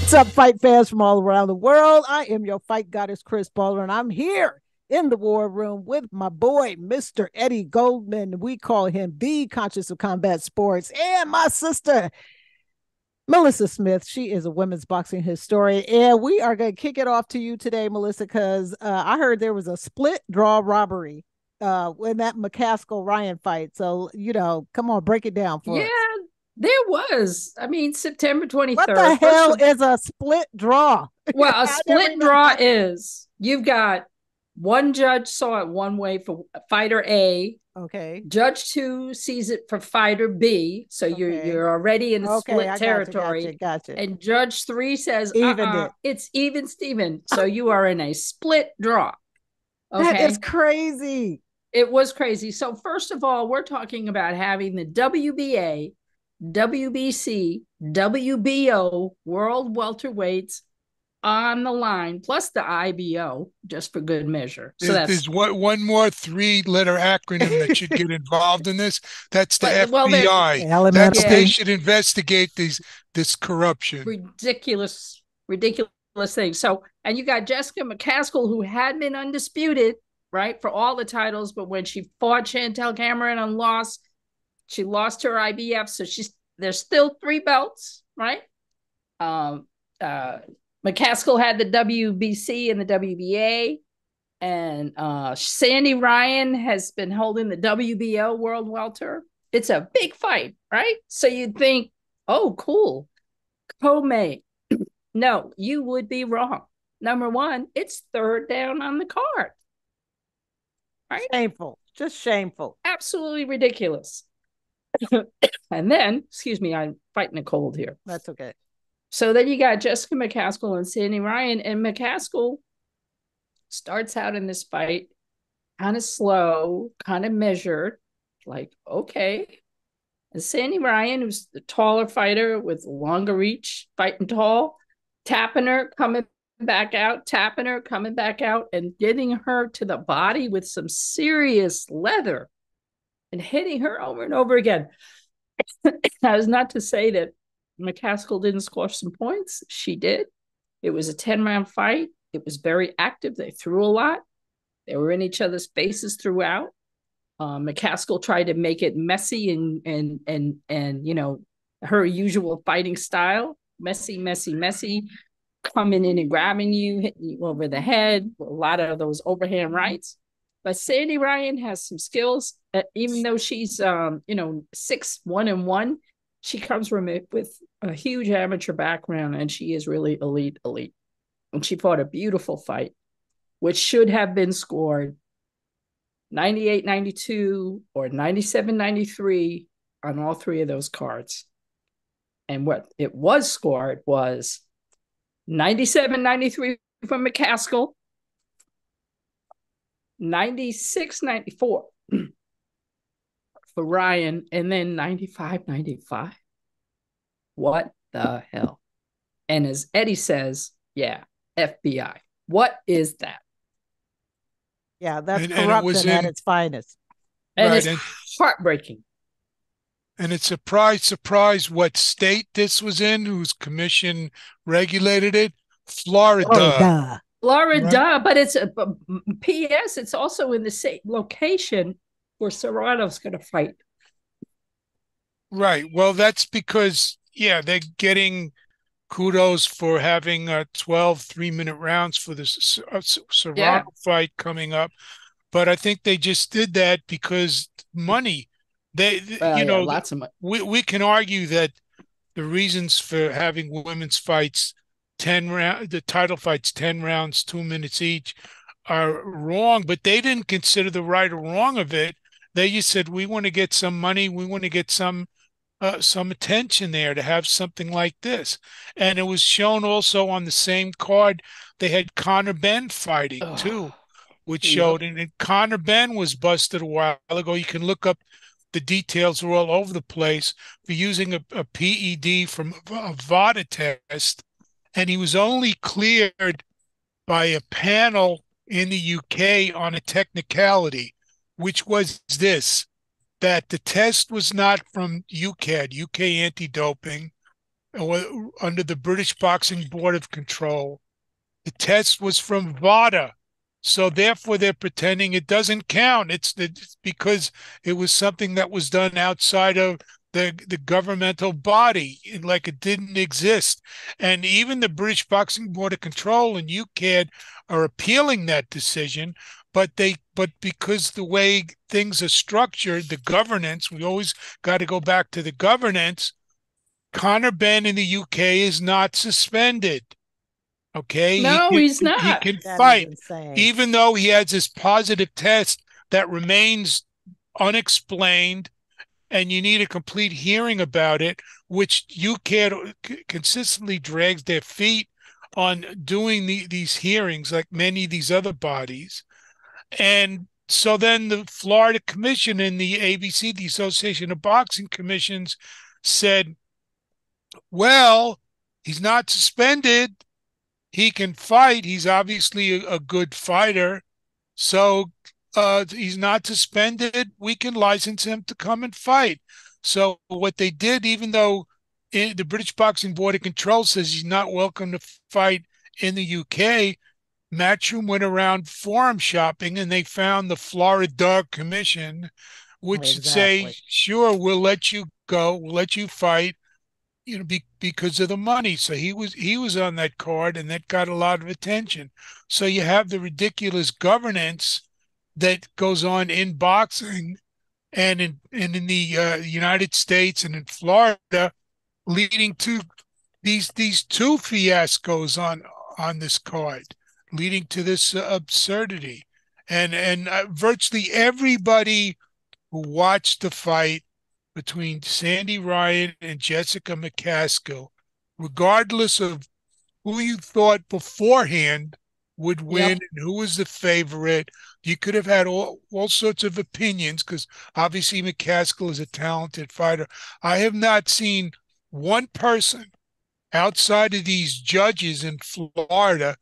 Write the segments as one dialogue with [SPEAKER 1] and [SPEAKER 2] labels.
[SPEAKER 1] What's up, fight fans from all around the world? I am your fight goddess, Chris Bowler, and I'm here in the war room with my boy, Mr. Eddie Goldman. We call him the Conscious of Combat Sports, and my sister, Melissa Smith. She is a women's boxing historian, and we are going to kick it off to you today, Melissa, because I heard there was a split draw robbery in that McCaskill Ryan fight. So, come on, break it down for
[SPEAKER 2] Yeah,
[SPEAKER 1] us.
[SPEAKER 2] there was. I mean, September
[SPEAKER 1] What the
[SPEAKER 2] 23rd.
[SPEAKER 1] hell is a split draw?
[SPEAKER 2] Well, a
[SPEAKER 1] I never
[SPEAKER 2] split
[SPEAKER 1] even
[SPEAKER 2] draw
[SPEAKER 1] thought.
[SPEAKER 2] is you've got one judge saw it one way for fighter A,
[SPEAKER 1] Okay.
[SPEAKER 2] judge two sees it for fighter B. So you're
[SPEAKER 1] Okay.
[SPEAKER 2] you're already in the
[SPEAKER 1] Okay.
[SPEAKER 2] split
[SPEAKER 1] I got you. Got you.
[SPEAKER 2] territory.
[SPEAKER 1] Got you.
[SPEAKER 2] And judge three says,
[SPEAKER 1] Evened it.
[SPEAKER 2] it's even Steven. So you are in a split draw.
[SPEAKER 1] That is
[SPEAKER 2] Okay.
[SPEAKER 1] crazy.
[SPEAKER 2] It was crazy. So, first of all, we're talking about having the WBA, WBC, WBO world welterweights on the line, plus the IBO, just for good measure. So that's,
[SPEAKER 3] There's one more three-letter acronym that should get involved in this. That's the
[SPEAKER 2] but well, they're
[SPEAKER 3] FBI.
[SPEAKER 1] Elemental
[SPEAKER 3] They
[SPEAKER 1] P.
[SPEAKER 3] should investigate this corruption.
[SPEAKER 2] ridiculous, ridiculous things. So, and you got Jessica McCaskill, who had been undisputed, right, for all the titles, but when she fought Chantel Cameron and lost, she lost her IBF. So there's still three belts, right? Um, McCaskill had the WBC and the WBA, and Sandy Ryan has been holding the WBO World Welter. It's a big fight, right? So you'd think, oh, cool, co-main. No, you would be wrong. Number one, it's third down on the card, right?
[SPEAKER 1] Shameful. Just shameful.
[SPEAKER 2] Absolutely ridiculous. And then, excuse me, I'm fighting a cold here.
[SPEAKER 1] That's okay.
[SPEAKER 2] So then you got Jessica McCaskill and Sandy Ryan, and McCaskill starts out in this fight kind of slow, kind of measured, like, okay. And Sandy Ryan, who's the taller fighter with longer reach, fighting tall, tapping her, coming back out, tapping her, coming back out, and getting her to the body with some serious leather and hitting her over and over again. That is not to say that McCaskill didn't score some points. She did. It was a 10-round fight. It was very active. They threw a lot. They were in each other's faces throughout. McCaskill tried to make it messy and her usual fighting style, messy, coming in and grabbing you, hitting you over the head, a lot of those overhand rights. But Sandy Ryan has some skills. Even though she's 6-1-1, she comes from it with a huge amateur background, and she is really elite. And she fought a beautiful fight, which should have been scored 98-92 or 97-93 on all three of those cards. And what it was scored was 97-93 from McCaskill, 96-94 for Ryan, and then 95-95. What the hell? And as Eddie says, yeah, FBI. What is that?
[SPEAKER 1] Yeah, that's corruption at its finest.
[SPEAKER 2] And right, it's heartbreaking.
[SPEAKER 3] And it's surprise, what state this was in, whose commission regulated it? Florida.
[SPEAKER 2] Right? But it's a P.S. It's also in the same location where Serrano's going to fight.
[SPEAKER 3] Right. Well, that's because, they're getting kudos for having 12 3-minute rounds for the Serrano fight coming up. But I think they just did that because money.
[SPEAKER 2] Lots of money.
[SPEAKER 3] We can argue that the reasons for having women's fights, the title fights, 10 rounds, 2 minutes each, are wrong, but they didn't consider the right or wrong of it. They just said, we want to get some money. We want to get some attention there to have something like this. And it was shown also on the same card. They had Conor Benn fighting too, which showed, and Conor Benn was busted a while ago. You can look up, the details are all over the place, for using a PED from a VADA test. And he was only cleared by a panel in the UK on a technicality, which was this: that the test was not from UK Anti-Doping, under the British Boxing Board of Control. The test was from VADA. So therefore, they're pretending it doesn't count. It's because it was something that was done outside of the governmental body, like it didn't exist. And even the British Boxing Board of Control and UKAD are appealing that decision, but because the way things are structured, the governance, we always got to go back to the governance. Conor Benn in the UK is not suspended. Okay,
[SPEAKER 2] No, he's
[SPEAKER 3] he
[SPEAKER 2] not.
[SPEAKER 3] can
[SPEAKER 1] That is
[SPEAKER 3] fight,
[SPEAKER 1] insane.
[SPEAKER 3] even though he has this positive test that remains unexplained, and you need a complete hearing about it, which you can't consistently drags their feet on doing these hearings, like many of these other bodies. And so then the Florida Commission and the ABC, the Association of Boxing Commissions, said, well, he's not suspended. He can fight. He's obviously a good fighter. So he's not suspended. We can license him to come and fight. So what they did, even though the British Boxing Board of Control says he's not welcome to fight in the UK, Matchroom went around forum shopping and they found the Florida Commission, which should say, sure, we'll let you go. We'll let you fight. Because of the money. So he was on that card, and that got a lot of attention. So you have the ridiculous governance that goes on in boxing and in the United States and in Florida, leading to these two fiascos on this card, leading to this absurdity. And virtually everybody who watched the fight between Sandy Ryan and Jessica McCaskill, regardless of who you thought beforehand would win and who was the favorite. You could have had all sorts of opinions, because obviously McCaskill is a talented fighter. I have not seen one person outside of these judges in Florida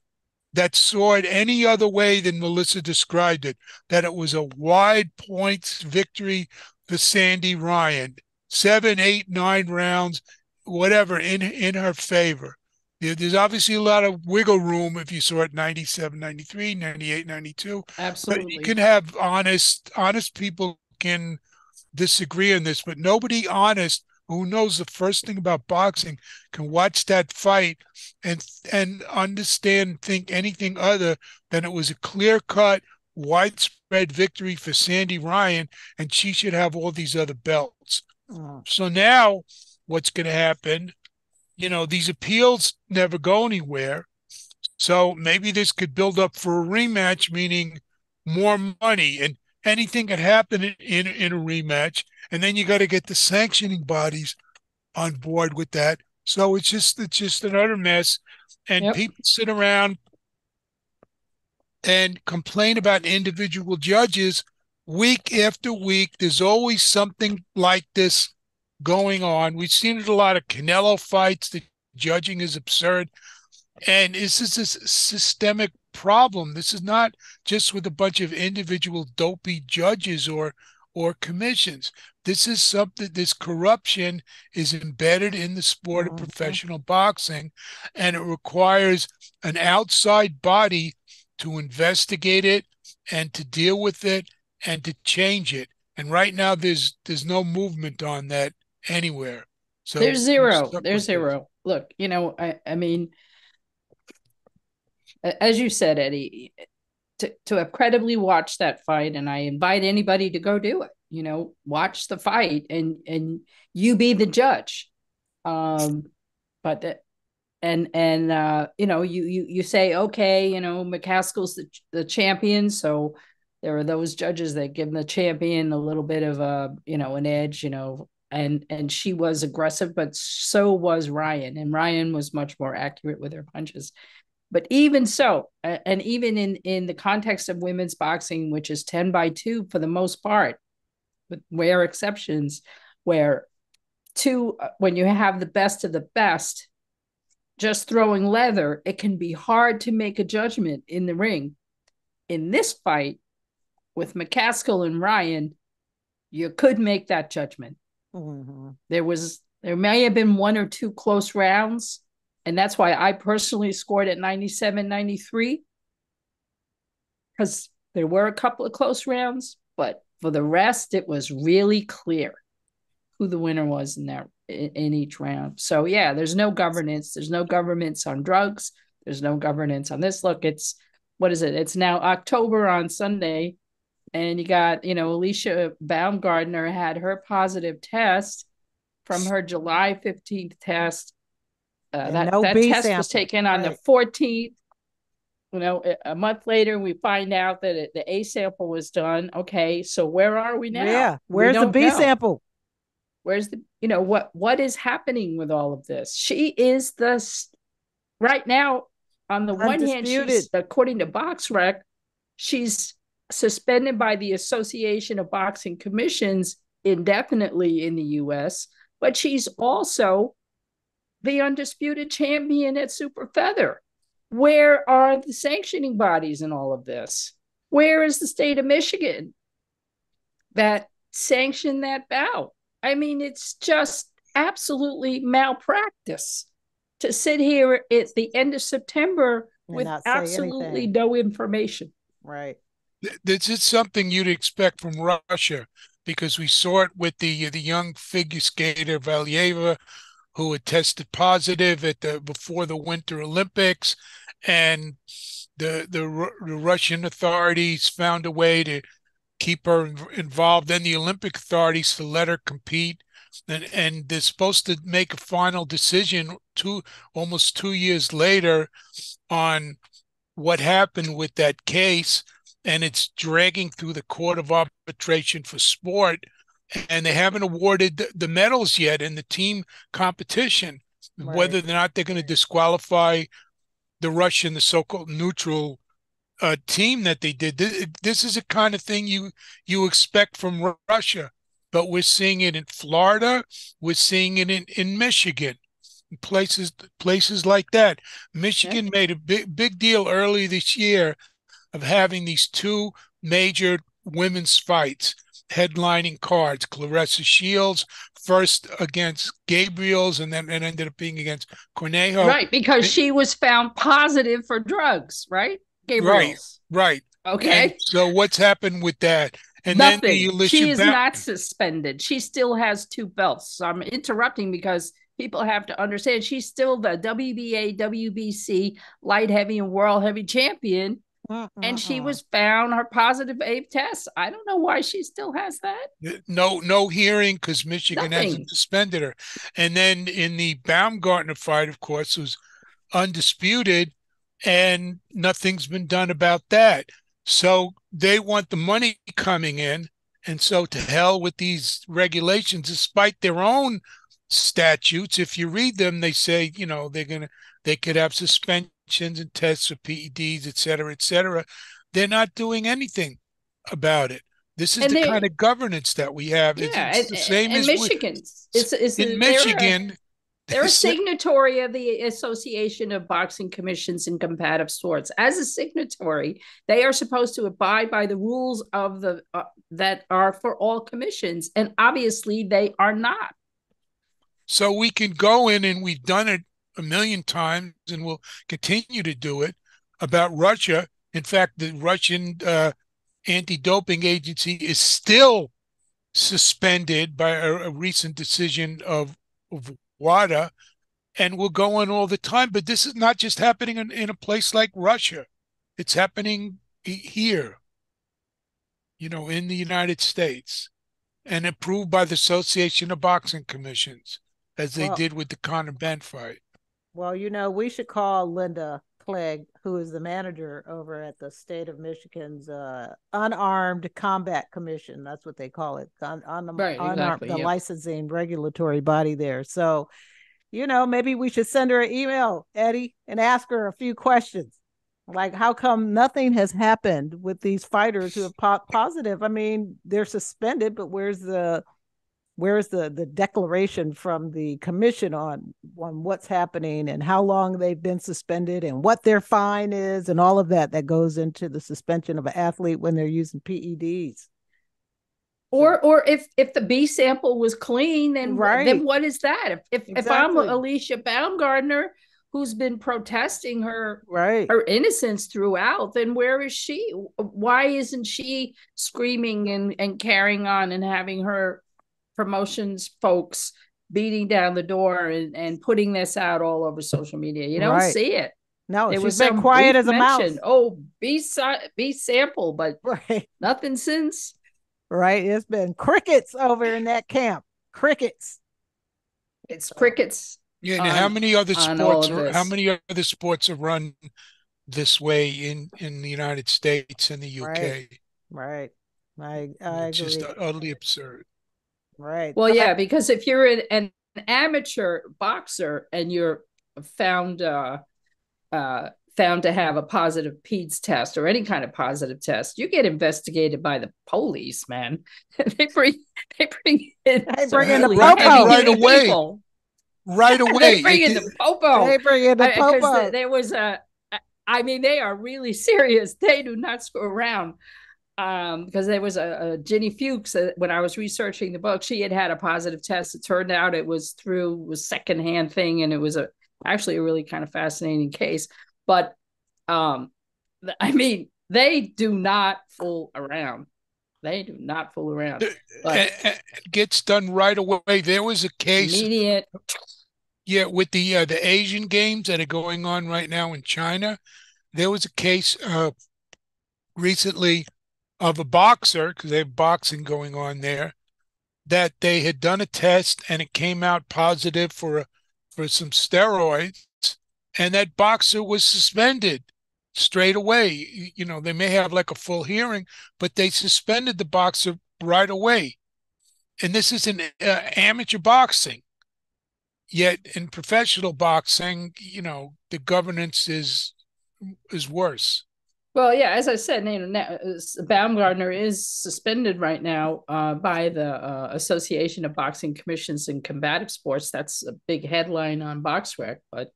[SPEAKER 3] that saw it any other way than Melissa described it, that it was a wide points victory for Sandy Ryan, 7, 8, 9 rounds, whatever, in her favor. There's obviously a lot of wiggle room if you saw it 97, 93, 98, 92.
[SPEAKER 2] Absolutely.
[SPEAKER 3] But you can have honest people can disagree on this, but nobody honest who knows the first thing about boxing can watch that fight and understand, think anything other than it was a clear-cut, widespread victory for Sandy Ryan, and she should have all these other belts. So now what's going to happen, these appeals never go anywhere. So maybe this could build up for a rematch, meaning more money, and anything could happen in a rematch. And then you got to get the sanctioning bodies on board with that. So it's just an utter mess. And people sit around and complain about individual judges week after week. There's always something like this going on. We've seen it a lot of Canelo fights. The judging is absurd. And this is a systemic problem. This is not just with a bunch of individual dopey judges or commissions. This is something, this corruption is embedded in the sport of professional boxing, and it requires an outside body to investigate it and to deal with it and to change it. And right now there's no movement on that anywhere. So
[SPEAKER 2] there's zero. Look, I mean, as you said, Eddie, to have credibly watched that fight, and I invite anybody to go do it, watch the fight and you be the judge. But you say, okay, McCaskill's the champion. So there are those judges that give the champion a little bit of an edge, and she was aggressive, but so was Ryan, and Ryan was much more accurate with her punches. But even so, and even in the context of women's boxing, which is 10-by-2 for the most part, with rare exceptions, where when you have the best of the best just throwing leather, it can be hard to make a judgment in the ring. In this fight with McCaskill and Ryan, you could make that judgment. There was There may have been one or two close rounds, and that's why I personally scored at 97-93, because there were a couple of close rounds, but for the rest, it was really clear who the winner was in each round. So yeah, there's no governance. There's no governance on drugs. There's no governance on this. Look, it's what is it? It's now October on Sunday, and you got, Alycia Baumgardner had her positive test from her July 15th test. That test
[SPEAKER 1] sample
[SPEAKER 2] was taken on the 14th. A month later, we find out that the A sample was done. Okay, so where are we now?
[SPEAKER 1] Yeah, where's the B sample?
[SPEAKER 2] Where's what is happening with all of this? She is right now, on the one hand, she's, according to BoxRec, she's suspended by the Association of Boxing Commissions indefinitely in the U.S., but she's also the undisputed champion at Super Feather. Where are the sanctioning bodies in all of this? Where is the state of Michigan that sanctioned that bout? I mean, it's just absolutely malpractice to sit here at the end of September with absolutely no information.
[SPEAKER 1] Right.
[SPEAKER 3] This is something you'd expect from Russia, because we saw it with the young figure skater Valieva, who had tested positive before the Winter Olympics, and the Russian authorities found a way to keep her involved. Then the Olympic authorities to let her compete, and they're supposed to make a final decision almost 2 years later on what happened with that case, and it's dragging through the Court of Arbitration for Sport, and they haven't awarded the medals yet in the team competition. Right. Whether or not they're going to disqualify the Russian, the so-called neutral team that they did. This is the kind of thing you expect from Russia, but we're seeing it in Florida. We're seeing it in Michigan, places like that. Michigan made a big deal early this year of having these two major women's fights headlining cards. Clarissa Shields first against Gabriels, and then it ended up being against Cornejo.
[SPEAKER 2] Right, because she was found positive for drugs, right? Gabriels.
[SPEAKER 3] Right.
[SPEAKER 2] Okay.
[SPEAKER 3] And so what's happened with that? And
[SPEAKER 2] nothing. Then she is not suspended. She still has 2 belts. So I'm interrupting because people have to understand she's still the WBA, WBC light heavy and world heavy champion. And she was found her positive A test. I don't know why she still has that.
[SPEAKER 3] No hearing, because Michigan hasn't suspended her. And then in the Baumgartner fight, of course, was undisputed, and nothing's been done about that. So they want the money coming in, and so to hell with these regulations, despite their own statutes. If you read them, they say, they could have suspensions and tests for PEDs, et cetera. They're not doing anything about it. This is the kind of governance that we have.
[SPEAKER 2] Yeah,
[SPEAKER 3] it's the same as
[SPEAKER 2] Michigan.
[SPEAKER 3] In Michigan.
[SPEAKER 2] They're a signatory of the Association of Boxing Commissions and Combative Sports. As a signatory, they are supposed to abide by the rules of that are for all commissions, and obviously they are not.
[SPEAKER 3] So we can go in, and we've done it a million times, and we'll continue to do it about Russia. In fact, the Russian anti-doping agency is still suspended by a recent decision of WADA, and will go on all the time. But this is not just happening in a place like Russia. It's happening here, in the United States, and approved by the Association of Boxing Commissions, as they did with the Conor Benn fight.
[SPEAKER 1] Well, we should call Linda Clegg, who is the manager over at the state of Michigan's Unarmed Combat Commission. That's what they call it. The licensing regulatory body there. So, maybe we should send her an email, Eddie, and ask her a few questions. Like, how come nothing has happened with these fighters who have positive? I mean, they're suspended, but where's the declaration from the commission on what's happening and how long they've been suspended and what their fine is and all of that goes into the suspension of an athlete when they're using PEDs?
[SPEAKER 2] Or if the B sample was clean, then what is that? If I'm Alycia Baumgardner, who's been protesting her innocence throughout, then where is she? Why isn't she screaming and carrying on and having her promotions folks beating down the door and putting this out all over social media? You don't see it.
[SPEAKER 1] No, she's been quiet as a mouse.
[SPEAKER 2] Oh, B sample, but nothing since.
[SPEAKER 1] Right. It's been crickets over in that camp. Crickets.
[SPEAKER 2] It's crickets.
[SPEAKER 3] Yeah. Now, how many other sports are run this way in the United States and the UK?
[SPEAKER 1] Right. I
[SPEAKER 3] it's
[SPEAKER 1] agree.
[SPEAKER 3] Just utterly absurd.
[SPEAKER 1] Right.
[SPEAKER 2] Well, yeah, because if you're an amateur boxer and you're found to have a positive PEDS test or any kind of positive test, you get investigated by the police, man. they bring in
[SPEAKER 1] the popo
[SPEAKER 3] right away.
[SPEAKER 2] People.
[SPEAKER 3] Right away.
[SPEAKER 2] They bring in the popo.
[SPEAKER 1] They bring in the popo.
[SPEAKER 2] There was they are really serious. They do not screw around. Because there was a Ginny Fuchs when I was researching the book, she had a positive test. It turned out it was secondhand thing, and it was actually a really kind of fascinating case. But they do not fool around. They do not fool around.
[SPEAKER 3] It gets done right away. There was a case
[SPEAKER 2] immediate.
[SPEAKER 3] Yeah, with the Asian games that are going on right now in China, there was a case recently of a boxer, because they have boxing going on there, that they had done a test and it came out positive for some steroids, and that boxer was suspended straight away. You know, they may have like a full hearing, but they suspended the boxer right away. And this is an amateur boxing. Yet in professional boxing, you know, the governance is worse.
[SPEAKER 2] Well, yeah, as I said, Baumgardner is suspended right now by the Association of Boxing Commissions in Combative Sports. That's a big headline on BoxRec, but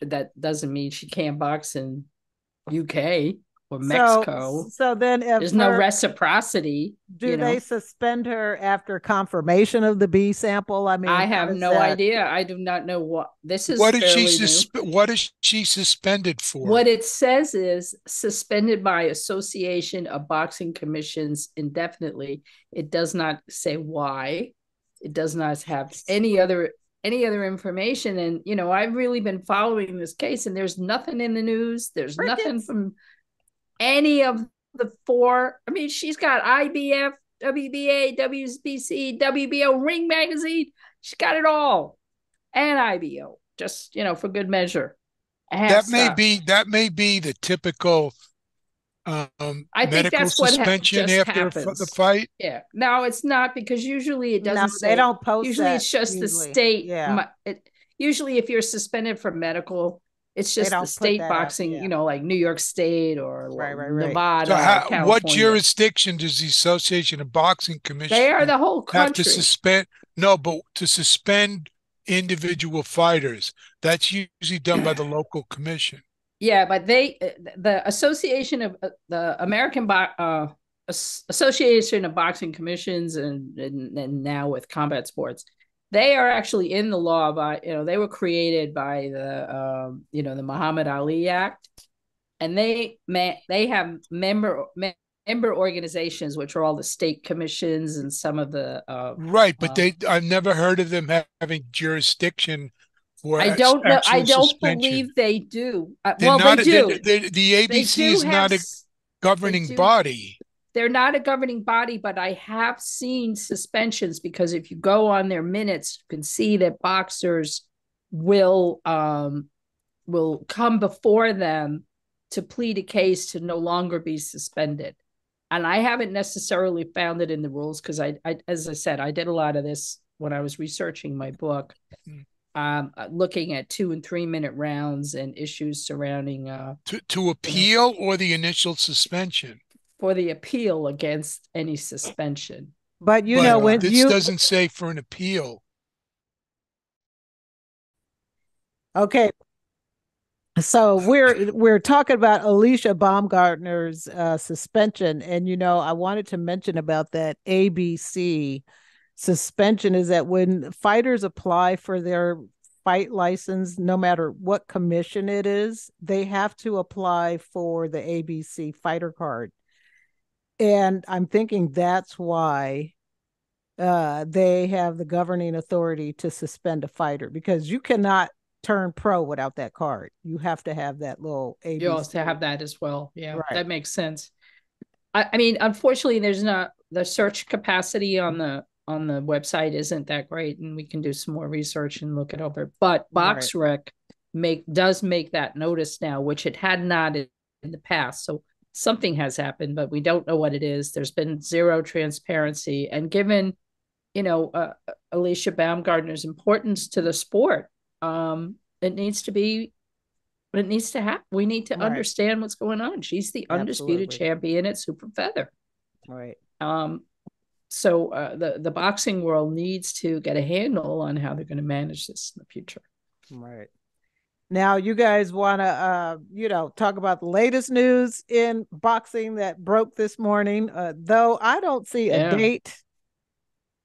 [SPEAKER 2] that doesn't mean she can't box in UK or Mexico.
[SPEAKER 1] So then
[SPEAKER 2] there's no reciprocity.
[SPEAKER 1] Do they suspend her after confirmation of the B sample? I mean,
[SPEAKER 2] I have no idea. I do not know what this is.
[SPEAKER 3] What is she suspended for?
[SPEAKER 2] What it says is suspended by Association of Boxing Commissions indefinitely. It does not say why. It does not have any other information. And you know, I've really been following this case, and there's nothing in the news. There's nothing from any of the four. I mean, she's got IBF, WBA, WBC, WBO, Ring Magazine. She's got it all, and IBO, just, you know, for good measure.
[SPEAKER 3] That may be the typical
[SPEAKER 2] I think
[SPEAKER 3] medical
[SPEAKER 2] that's
[SPEAKER 3] suspension
[SPEAKER 2] what
[SPEAKER 3] after
[SPEAKER 2] happens.
[SPEAKER 3] the fight.
[SPEAKER 2] Yeah, no, it's not, because usually it doesn't say.
[SPEAKER 1] They don't post.
[SPEAKER 2] Usually it's just the state.
[SPEAKER 1] Yeah.
[SPEAKER 2] Usually, if you're suspended for medical, it's just the state boxing, you know, like New York State or Nevada.
[SPEAKER 3] So what jurisdiction does the Association of Boxing Commission?
[SPEAKER 2] They are the whole country.
[SPEAKER 3] Have to suspend? No, but to suspend individual fighters, that's usually done by the local commission.
[SPEAKER 2] Yeah, but the Association of the American Association of Boxing Commissions and now with combat sports, they are actually in the law by, you know, they were created by the the Muhammad Ali Act, and they have member organizations, which are all the state commissions and some of the
[SPEAKER 3] right, but I've never heard of them having jurisdiction.
[SPEAKER 2] I don't know. I don't believe they do. Well, they do.
[SPEAKER 3] The ABC is not a governing body.
[SPEAKER 2] They're not a governing body, but I have seen suspensions, because if you go on their minutes, you can see that boxers will come before them to plead a case to no longer be suspended. And I haven't necessarily found it in the rules, because I as I said, I did a lot of this when I was researching my book. Looking at 2 and 3 minute rounds and issues surrounding
[SPEAKER 3] to appeal or the initial suspension.
[SPEAKER 2] For the appeal against any suspension.
[SPEAKER 1] But when
[SPEAKER 3] this doesn't say for an appeal.
[SPEAKER 1] Okay. So we're talking about Alycia Baumgardner's suspension, and I wanted to mention about that ABC suspension is that when fighters apply for their fight license, no matter what commission it is, they have to apply for the ABC fighter card, and I'm thinking that's why they have the governing authority to suspend a fighter because you cannot turn pro without that card. You have to have that little ABC.
[SPEAKER 2] You also have that as well. Yeah,
[SPEAKER 1] right.
[SPEAKER 2] That makes sense. I mean, unfortunately, there's not the search capacity on the website isn't that great, and we can do some more research and look it over. But BoxRec does make that notice now, which it had not in the past. So something has happened, but we don't know what it is. There's been zero transparency, and given Alycia Baumgardner's importance to the sport, it needs to be. But it needs to happen. We need to understand what's going on. She's the undisputed champion at Super Feather.
[SPEAKER 1] Right.
[SPEAKER 2] So the boxing world needs to get a handle on how they're going to manage this in the future.
[SPEAKER 1] Right. Now, you guys want to, talk about the latest news in boxing that broke this morning. Though I don't see a date.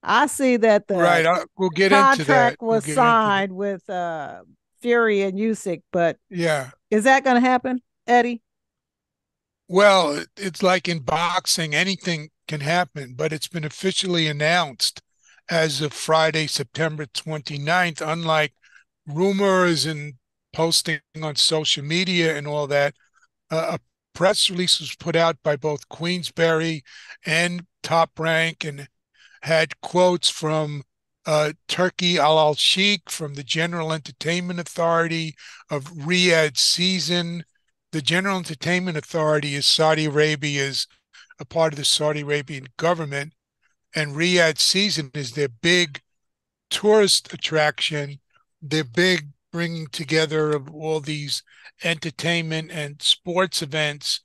[SPEAKER 1] I see that the
[SPEAKER 3] we'll get
[SPEAKER 1] contract was signed with Fury and Usyk, but is that going to happen, Eddie?
[SPEAKER 3] Well, it's like in boxing, anything can happen, but it's been officially announced as of Friday, September 29th, unlike rumors and posting on social media and all that. A press release was put out by both Queensberry and Top Rank and had quotes from Turki Al-Sheikh from the General Entertainment Authority of Riyadh Season. The General Entertainment Authority is Saudi Arabia's a part of the Saudi Arabian government, and Riyadh Season is their big tourist attraction. Their big bringing together of all these entertainment and sports events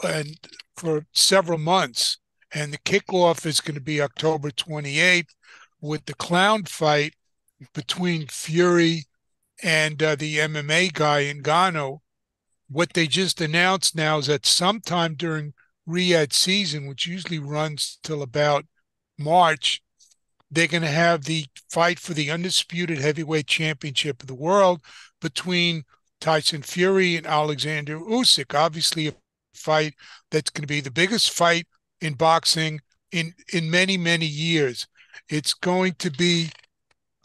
[SPEAKER 3] and for several months. And the kickoff is going to be October 28th with the clown fight between Fury and the MMA guy Ngannou. What they just announced now is that sometime during Riyadh Season, which usually runs till about March, they're going to have the fight for the undisputed heavyweight championship of the world between Tyson Fury and Alexander Usyk. Obviously, a fight that's going to be the biggest fight in boxing in many, many years. It's going to be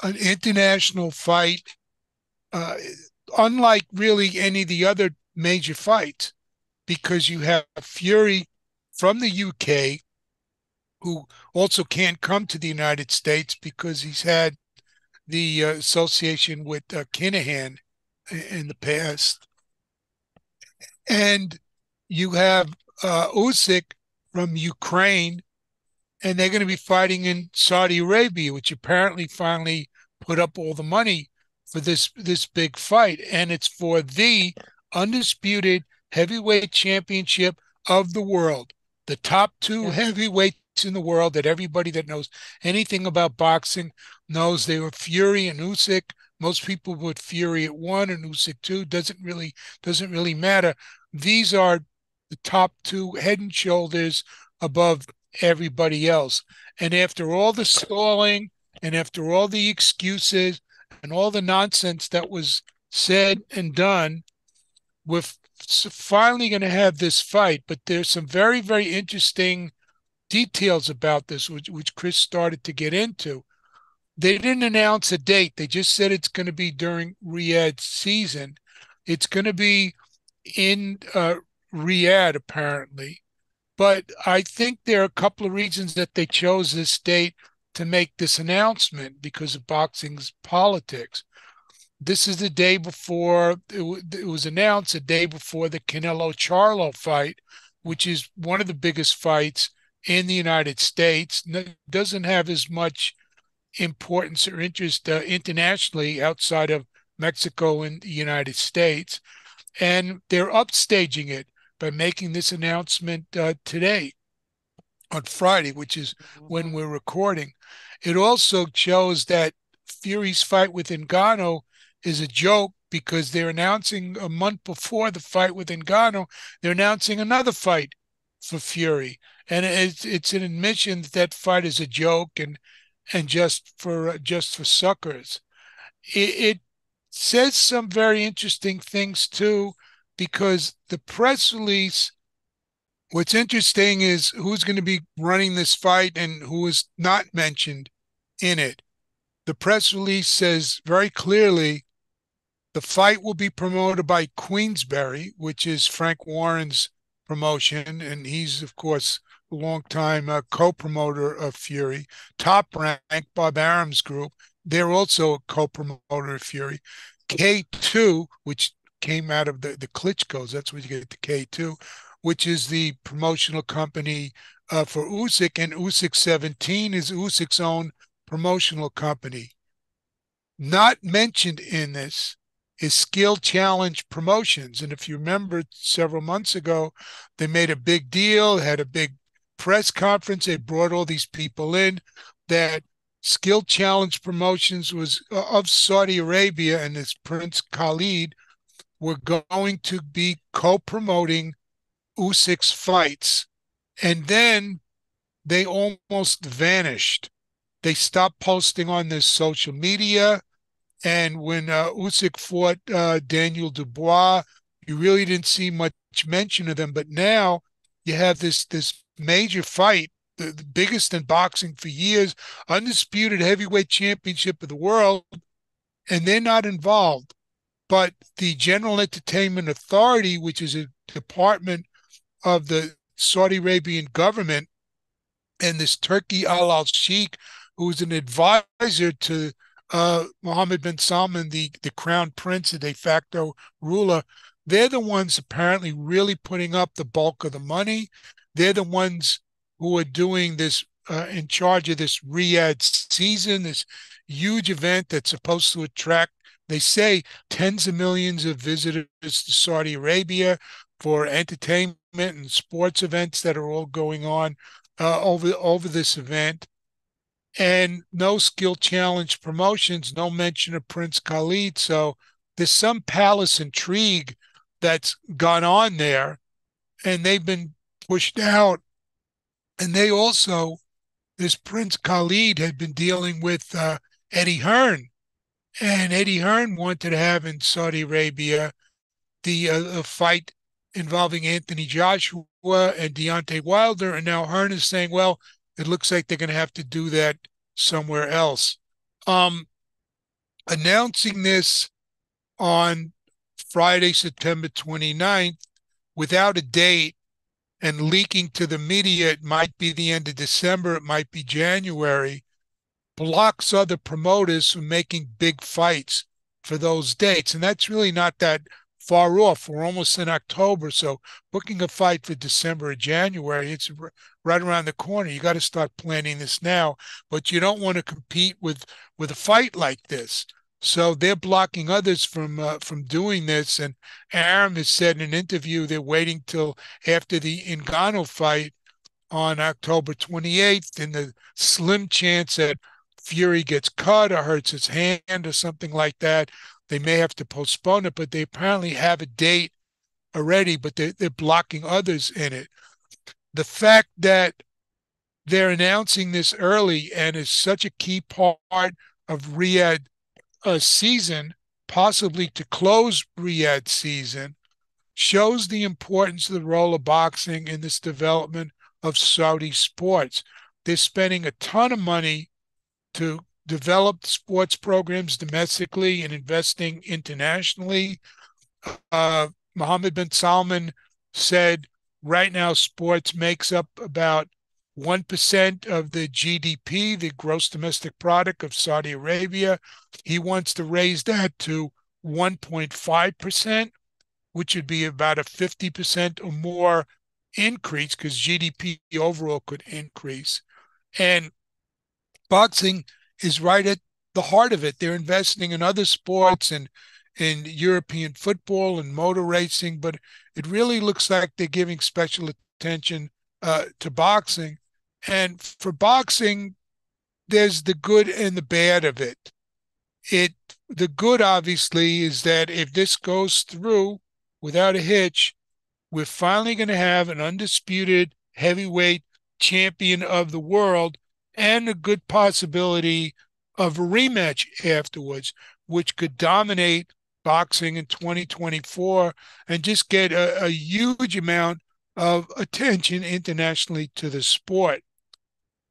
[SPEAKER 3] an international fight, unlike really any of the other major fights, because you have Fury from the UK, who also can't come to the United States because he's had the association with Kinahan in the past. And you have Usyk from Ukraine, and they're going to be fighting in Saudi Arabia, which apparently finally put up all the money for this big fight. And it's for the undisputed heavyweight championship of the world. The top two heavyweights in the world that everybody that knows anything about boxing knows they were Fury and Usyk. Most people put Fury at 1 and Usyk 2. Doesn't really matter. These are the top two, head and shoulders above everybody else. And after all the stalling and after all the excuses and all the nonsense that was said and done, we're finally going to have this fight. But there's some very, very interesting details about this, which Chris started to get into. They didn't announce a date. They just said it's going to be during Riyadh Season. It's going to be in Riyadh, apparently. But I think there are a couple of reasons that they chose this date to make this announcement because of boxing's politics. This is the day before, it was announced a day before the Canelo Charlo fight, which is one of the biggest fights in the United States. Doesn't have as much importance or interest internationally outside of Mexico and the United States. And they're upstaging it by making this announcement today on Friday, which is when we're recording. It also shows that Fury's fight with Ngannou is a joke because they're announcing a month before the fight with Ngannou, they're announcing another fight for Fury. And it's an admission that that fight is a joke and just for suckers. It says some very interesting things too, because the press release, what's interesting is who's going to be running this fight and who is not mentioned in it. The press release says very clearly the fight will be promoted by Queensberry, which is Frank Warren's promotion, and he's, of course, a longtime co-promoter of Fury. Top Rank, Bob Arum's group, they're also a co-promoter of Fury. K2, which came out of the Klitschko's, that's where you get the K2, which is the promotional company for Usyk, and Usyk 17 is Usyk's own promotional company. Not mentioned in this is Skill Challenge Promotions. And if you remember several months ago, they made a big deal, had a big press conference. They brought all these people in that Skill Challenge Promotions was of Saudi Arabia, and this Prince Khalid were going to be co-promoting Usyk's fights. And then they almost vanished. They stopped posting on their social media. And when Usyk fought Daniel Dubois, you really didn't see much mention of them. But now you have this major fight, the biggest in boxing for years, undisputed heavyweight championship of the world, and they're not involved. But the General Entertainment Authority, which is a department of the Saudi Arabian government, and this Turki al-Sheikh, who's an advisor to Mohammed bin Salman, the crown prince, the de facto ruler, they're the ones apparently really putting up the bulk of the money. They're the ones who are doing this, in charge of this Riyadh season, this huge event that's supposed to attract, they say, tens of millions of visitors to Saudi Arabia for entertainment and sports events that are all going on over this event. And no Skill Challenge Promotions, no mention of Prince Khalid. So there's some palace intrigue that's gone on there, and they've been pushed out. And they also, this Prince Khalid had been dealing with Eddie Hearn, and Eddie Hearn wanted to have in Saudi Arabia the fight involving Anthony Joshua and Deontay Wilder, and now Hearn is saying, well, it looks like they're going to have to do that somewhere else. Announcing this on Friday, September 29th, without a date, and leaking to the media, it might be the end of December, it might be January, blocks other promoters from making big fights for those dates. And that's really not that far off. We're almost in October, so booking a fight for December or January, it's right around the corner. You got to start planning this now, but you don't want to compete with a fight like this. So they're blocking others from doing this. And Arum has said in an interview they're waiting till after the Ngannou fight on October 28th, in the slim chance that Fury gets cut or hurts his hand or something like that. They may have to postpone it, but they apparently have a date already, but they're blocking others in it. The fact that they're announcing this early and is such a key part of Riyadh season, possibly to close Riyadh season, shows the importance of the role of boxing in this development of Saudi sports. They're spending a ton of money to develop sports programs domestically and investing internationally. Mohammed bin Salman said right now sports makes up about 1% of the GDP, the gross domestic product of Saudi Arabia. He wants to raise that to 1.5%, which would be about a 50% or more increase, because GDP overall could increase. And boxing is right at the heart of it. They're investing in other sports and in European football and motor racing, but it really looks like they're giving special attention to boxing. And for boxing, there's the good and the bad of it. It the good, obviously, is that if this goes through without a hitch, we're finally going to have an undisputed heavyweight champion of the world and a good possibility of a rematch afterwards, which could dominate boxing in 2024 and just get a huge amount of attention internationally to the sport.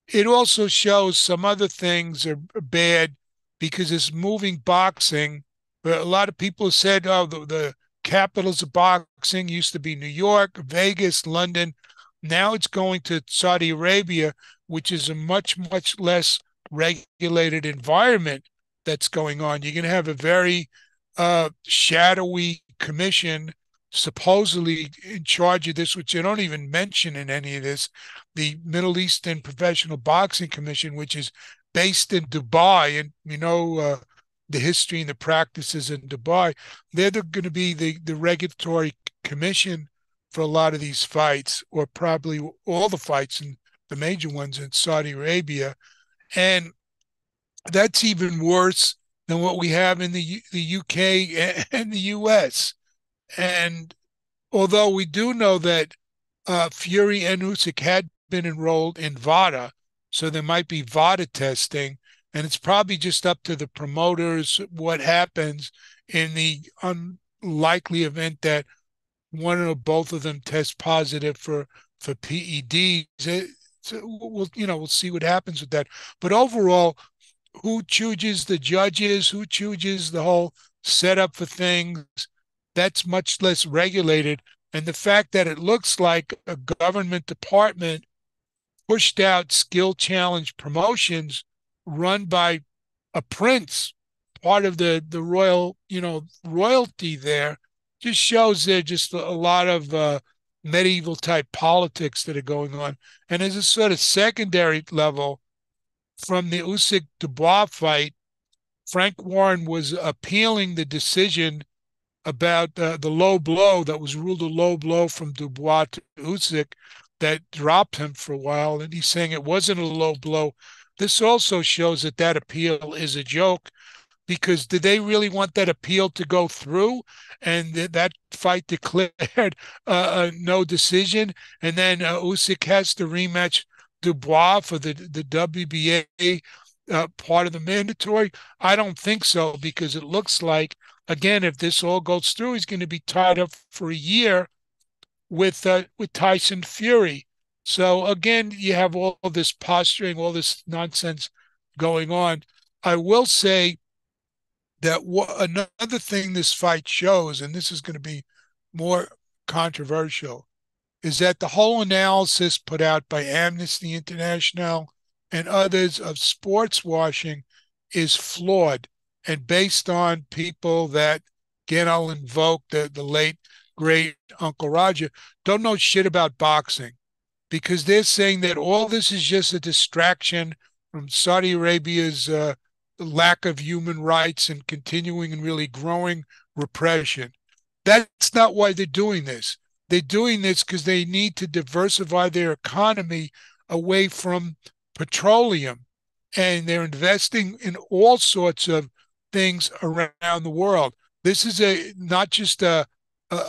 [SPEAKER 3] It also shows some other things are bad because it's moving boxing. A lot of people said, oh, the capitals of boxing used to be New York, Vegas, London. Now it's going to Saudi Arabia, which is a much, much less regulated environment that's going on. You're going to have a very shadowy commission supposedly in charge of this, which they don't even mention in any of this, the Middle Eastern Professional Boxing Commission, which is based in Dubai. And the history and the practices in Dubai. They're going to be the regulatory commission for a lot of these fights, or probably all the fights and the major ones in Saudi Arabia. And that's even worse than what we have in the UK and the US. And although we do know that Fury and Usyk had been enrolled in VADA, so there might be VADA testing, and it's probably just up to the promoters what happens in the unlikely event that one or both of them test positive for PEDs. So we'll see what happens with that. But overall, who chooses the judges, who chooses the whole setup for things, that's much less regulated. And the fact that it looks like a government department pushed out skill challenge promotions run by a prince, part of the royal, royalty there, just shows there's just a lot of medieval type politics that are going on. And as a sort of secondary level, from the Usyk Dubois fight, Frank Warren was appealing the decision about the low blow that was ruled a low blow from Dubois to Usyk that dropped him for a while. And he's saying it wasn't a low blow. This also shows that that appeal is a joke, because did they really want that appeal to go through? And that fight declared no decision. And then Usyk has to rematch Dubois for the WBA part of the mandatory. I don't think so, because it looks like, again, if this all goes through, he's going to be tied up for a year with Tyson Fury. So again, you have all this posturing, all this nonsense going on. I will say that another thing this fight shows, and this is going to be more controversial, is that the whole analysis put out by Amnesty International and others of sports washing is flawed and based on people that, again, I'll invoke the late, great Uncle Roger, don't know shit about boxing, because they're saying that all this is just a distraction from Saudi Arabia's lack of human rights and continuing and really growing repression. That's not why they're doing this. They're doing this because they need to diversify their economy away from petroleum. And they're investing in all sorts of things around the world. This is not just a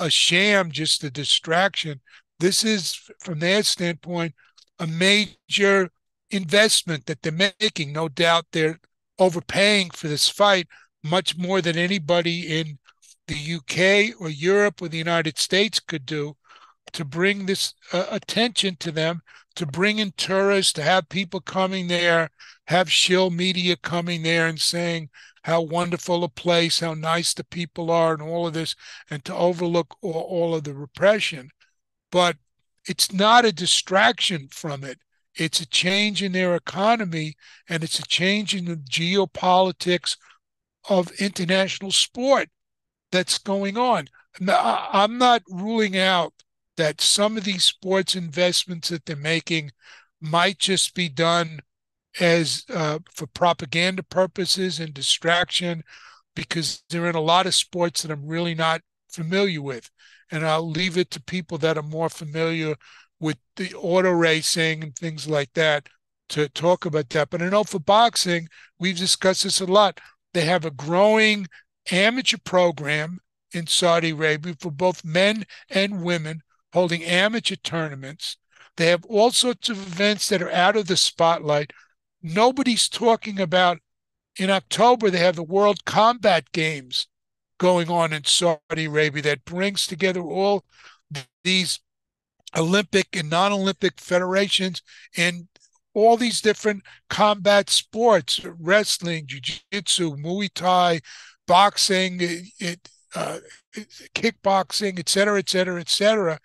[SPEAKER 3] sham, just a distraction. This is, from their standpoint, a major investment that they're making. No doubt they're overpaying for this fight much more than anybody in the UK or Europe or the United States could do, to bring this attention to them, to bring in tourists, to have people coming there, have shill media coming there and saying how wonderful a place, how nice the people are, and all of this, and to overlook all of the repression. But it's not a distraction from it. It's a change in their economy, and it's a change in the geopolitics of international sport that's going on. Now, I'm not ruling out that some of these sports investments that they're making might just be done as for propaganda purposes and distraction, because they're in a lot of sports that I'm really not familiar with. And I'll leave it to people that are more familiar with the auto racing and things like that to talk about that. But I know for boxing, we've discussed this a lot. They have a growing amateur program in Saudi Arabia for both men and women, holding amateur tournaments. They have all sorts of events that are out of the spotlight. Nobody's talking about, in October, they have the World Combat Games going on in Saudi Arabia that brings together all these Olympic and non-Olympic federations in all these different combat sports: wrestling, jiu-jitsu, Muay Thai, boxing, kickboxing, et cetera, et cetera, et cetera.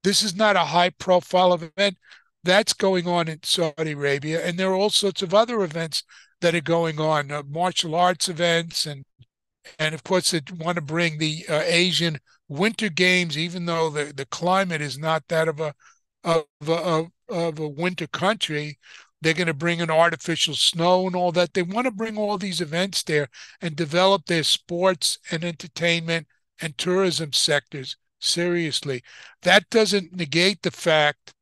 [SPEAKER 3] This is not a high-profile event. That's going on in Saudi Arabia, and there are all sorts of other events that are going on, martial arts events, and of course they want to bring the Asian Winter Games, even though the climate is not that of a winter country. They're going to bring in artificial snow and all that. They want to bring all these events there and develop their sports and entertainment and tourism sectors seriously. That doesn't negate the fact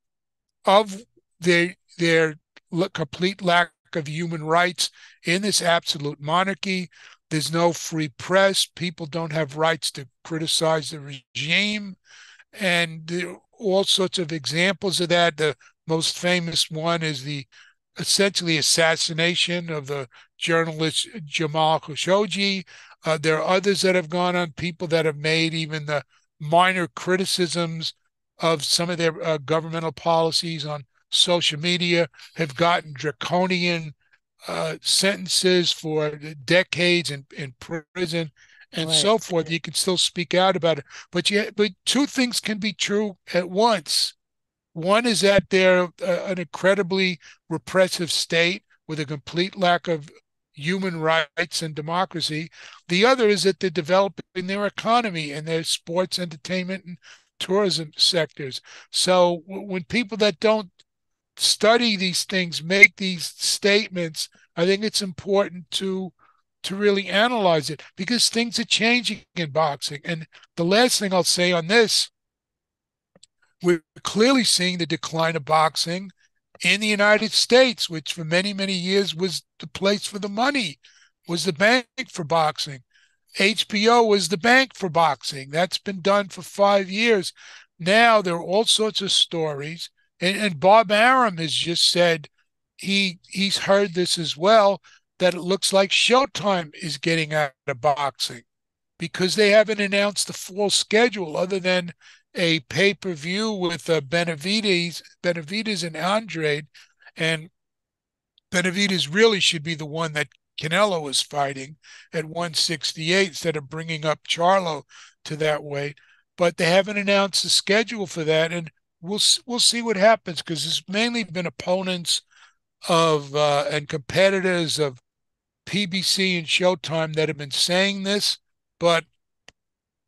[SPEAKER 3] of their complete lack of human rights in this absolute monarchy. There's no free press. People don't have rights to criticize the regime. And there are all sorts of examples of that. The most famous one is the essentially assassination of the journalist Jamal Khashoggi. There are others that have gone on, people that have made even the minor criticisms of some of their governmental policies on social media, have gotten draconian sentences for decades in prison and so forth. You can still speak out about it. But two things can be true at once. One is that they're an incredibly repressive state with a complete lack of human rights and democracy. The other is that they're developing their economy and their sports, entertainment, and tourism sectors. So when people that don't study these things make these statements, I think it's important to really analyze it, because things are changing in boxing. And the last thing I'll say on this, we're clearly seeing the decline of boxing in the United States, which for many, many years was the place for the money, was the bank for boxing. HBO was the bank for boxing. That's been done for 5 years. Now there are all sorts of stories. And Bob Arum has just said he's heard this as well, that it looks like Showtime is getting out of boxing because they haven't announced the full schedule other than a pay-per-view with Benavidez and Andrade. And Benavidez really should be the one that Canelo is fighting at 168 instead of bringing up Charlo to that weight. But they haven't announced the schedule for that, and we'll see what happens, because it's mainly been opponents of and competitors of PBC and Showtime that have been saying this, but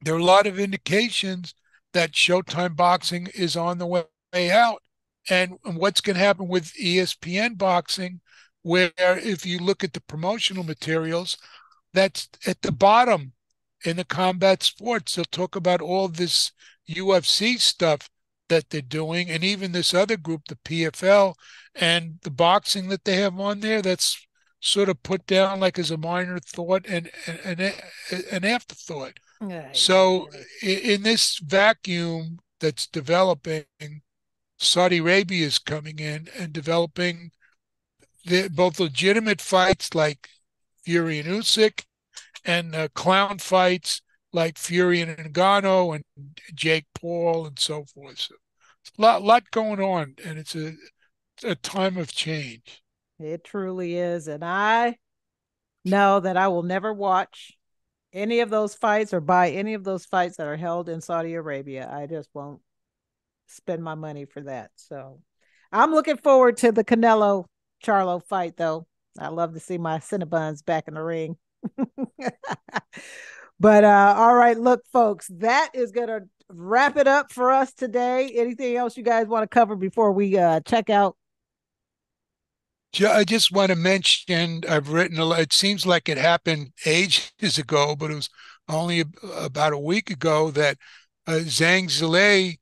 [SPEAKER 3] there are a lot of indications that Showtime boxing is on the way out. And what's going to happen with ESPN boxing, where if you look at the promotional materials, that's at the bottom in the combat sports. They'll talk about all this UFC stuff that they're doing, and even this other group, the PFL, and the boxing that they have on there, that's sort of put down like as a minor thought and an afterthought. So in this vacuum that's developing, Saudi Arabia is coming in and developing both legitimate fights like Fury and Usyk, and clown fights like Fury and Ngannou and Jake Paul and so forth. So a lot going on, and it's a time of change.
[SPEAKER 1] It truly is. And I know that I will never watch any of those fights or buy any of those fights that are held in Saudi Arabia. I just won't spend my money for that. So I'm looking forward to the Canelo Charlo fight, though. I love to see my Cinnabons back in the ring. But all right, look, folks, that is gonna wrap it up for us today. Anything else you guys want to cover before we check out?
[SPEAKER 3] I just want to mention, I've written it seems like it happened ages ago, but it was only about a week ago that Zhang Zhilei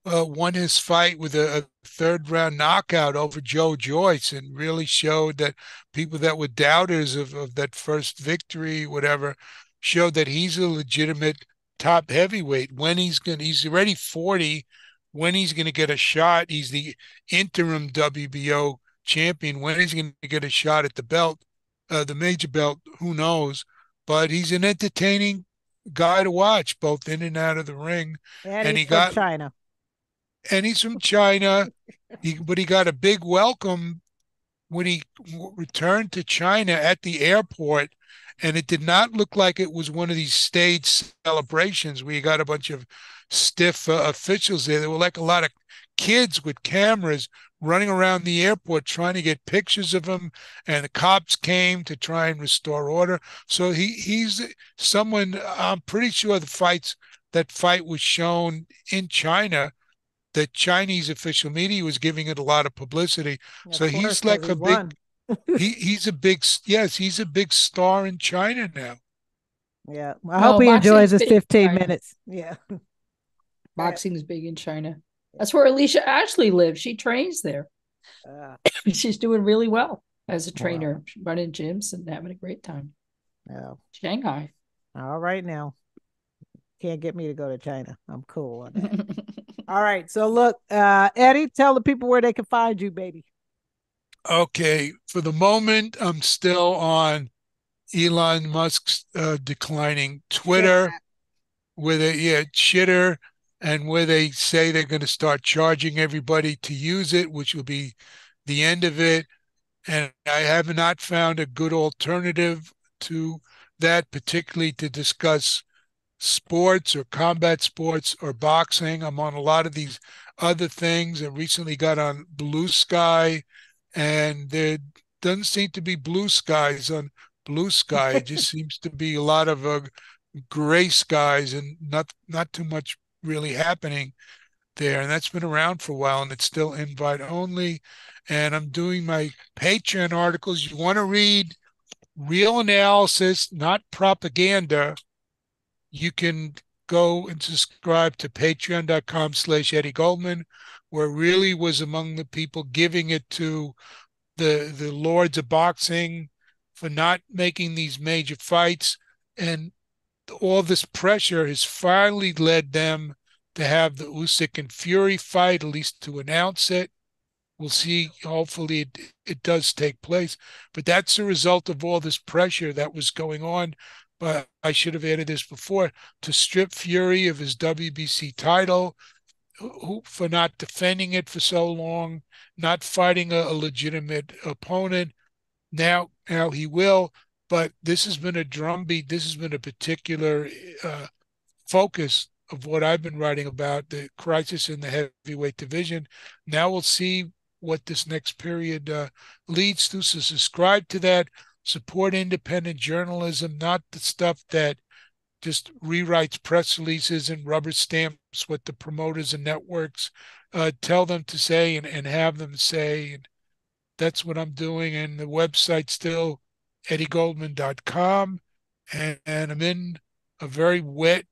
[SPEAKER 3] won his fight with a third round knockout over Joe Joyce, and really showed that people that were doubters of that first victory, whatever, showed that he's a legitimate top heavyweight. He's already 40. When he's going to get a shot, he's the interim WBO champion. When he's going to get a shot at the belt, the major belt, who knows? But he's an entertaining guy to watch, both in and out of the ring.
[SPEAKER 1] And
[SPEAKER 3] And
[SPEAKER 1] he's
[SPEAKER 3] he
[SPEAKER 1] from
[SPEAKER 3] got
[SPEAKER 1] China.
[SPEAKER 3] and he's from China. But he got a big welcome when he returned to China at the airport, and it did not look like it was one of these staged celebrations where you got a bunch of stiff officials there. There were like a lot of kids with cameras running around the airport trying to get pictures of him, and the cops came to try and restore order. So he's someone. I'm pretty sure that fight was shown in China. The Chinese official media was giving it a lot of publicity. So he's like a big he's a big yes, he's a big star in China now.
[SPEAKER 1] Yeah. I hope he enjoys his 15 minutes. Yeah.
[SPEAKER 2] Boxing is big in China. That's where Alycia Ashley lives. She trains there. She's doing really well as a trainer. Wow. She's running gyms and having a great time.
[SPEAKER 1] Yeah.
[SPEAKER 2] Shanghai.
[SPEAKER 1] All right now. Can't get me to go to China. I'm cool on that. All right. So look, Eddie, tell the people where they can find you, baby.
[SPEAKER 3] Okay. For the moment, I'm still on Elon Musk's declining Twitter, where Chitter, and where they say they're going to start charging everybody to use it, which will be the end of it. And I have not found a good alternative to that, particularly to discuss sports or combat sports or boxing. I'm on a lot of these other things. I recently got on Blue Sky, and there doesn't seem to be blue skies on Blue Sky. It just seems to be a lot of gray skies and not too much really happening there. And that's been around for a while, and it's still invite only. And I'm doing my Patreon articles. You want to read real analysis, not propaganda, you can go and subscribe to patreon.com/Eddie Goldman, where really was among the people giving it to the lords of boxing for not making these major fights. And all this pressure has finally led them to have the Usyk and Fury fight, at least to announce it. We'll see. Hopefully it does take place. But that's a result of all this pressure that was going on. But I should have added this before, to strip Fury of his WBC title, for not defending it for so long, not fighting a legitimate opponent. Now he will. But this has been a drumbeat. This has been a particular focus of what I've been writing about, the crisis in the heavyweight division. Now we'll see what this next period leads to. So subscribe to that. Support independent journalism, not the stuff that just rewrites press releases and rubber stamps what the promoters and networks tell them to say and have them say. And that's what I'm doing. And the website's still eddiegoldman.com. And I'm in a very wet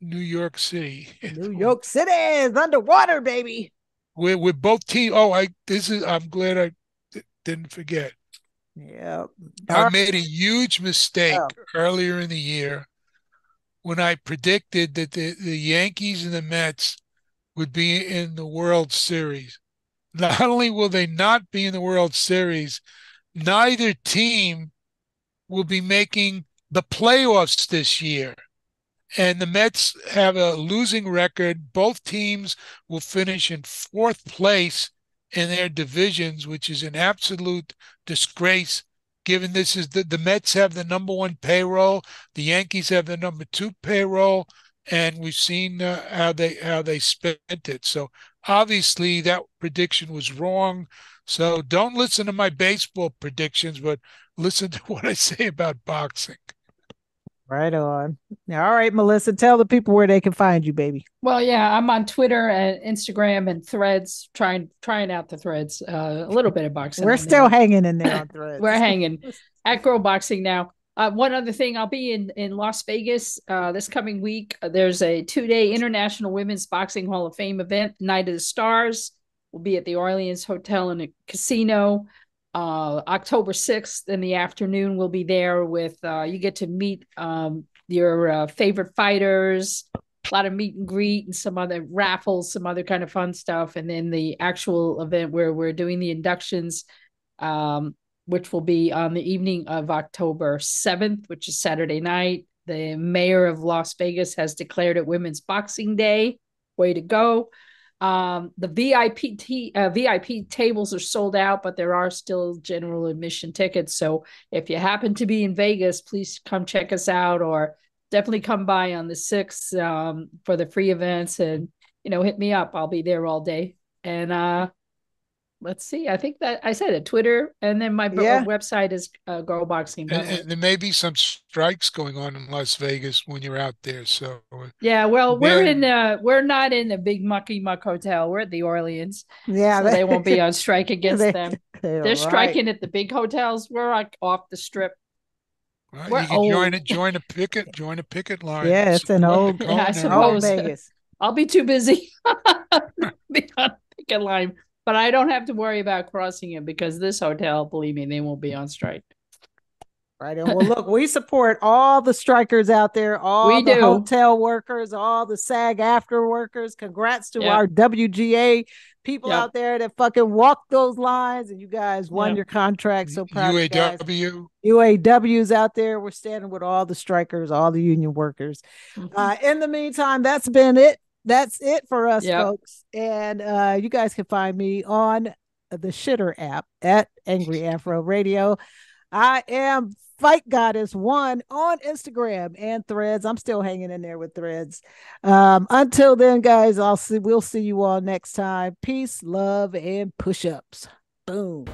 [SPEAKER 3] New York City.
[SPEAKER 1] New York City is underwater, baby.
[SPEAKER 3] We're both teams. I'm glad I didn't forget.
[SPEAKER 1] Yeah.
[SPEAKER 3] I made a huge mistake earlier in the year when I predicted that the Yankees and the Mets would be in the World Series. Not only will they not be in the World Series, neither team will be making the playoffs this year. And the Mets have a losing record. Both teams will finish in fourth place in their divisions, which is an absolute disgrace, given this is the Mets have the number one payroll, the Yankees have the number two payroll, and we've seen how they spent it. So obviously that prediction was wrong. So don't listen to my baseball predictions, but listen to what I say about boxing.
[SPEAKER 1] Right on. All right, Melissa, tell the people where they can find you, baby.
[SPEAKER 2] Well, yeah, I'm on Twitter and Instagram and Threads, trying out the Threads, a little bit of boxing.
[SPEAKER 1] We're still hanging in there on Threads.
[SPEAKER 2] We're hanging at Girl Boxing now. One other thing, I'll be in Las Vegas this coming week. There's a 2-day International Women's Boxing Hall of Fame event, Night of the Stars. We'll be at the Orleans Hotel and Casino. October 6th in the afternoon, we'll be there with, you get to meet your favorite fighters, a lot of meet and greet and some other raffles, some other kind of fun stuff. And then the actual event where we're doing the inductions, which will be on the evening of October 7th, which is Saturday night. The mayor of Las Vegas has declared it Women's Boxing Day. Way to go. The VIP tables are sold out, but there are still general admission tickets. So if you happen to be in Vegas, please come check us out, or definitely come by on the 6th for the free events, and, hit me up. I'll be there all day. And let's see. I think that I said it, Twitter, and then my website is girlboxing.
[SPEAKER 3] And there may be some strikes going on in Las Vegas when you're out there. So
[SPEAKER 2] yeah, well, we're not in the big mucky muck hotel. We're at the Orleans. Yeah, so they won't be on strike against them. They're striking at the big hotels. We're like off the strip.
[SPEAKER 3] Well, you can join a picket line.
[SPEAKER 1] Yeah, it's an old,
[SPEAKER 2] I suppose.
[SPEAKER 1] Vegas.
[SPEAKER 2] I'll be too busy to be on a picket line. But I don't have to worry about crossing it, because this hotel, believe me, they won't be on strike.
[SPEAKER 1] Right. And well, look, we support all the strikers out there, all the hotel workers, all the SAG after workers. Congrats to our WGA people out there that fucking walked those lines, and you guys won your contract. So proud of you guys. UAWs out there. We're standing with all the strikers, all the union workers. In the meantime, that's been it. That's it for us, folks. And you guys can find me on the Shitter app at Angry Afro Radio. I am Fight Goddess 1 on Instagram and Threads. I'm still hanging in there with Threads. Until then, guys, we'll see you all next time. Peace, love, and push-ups. Boom.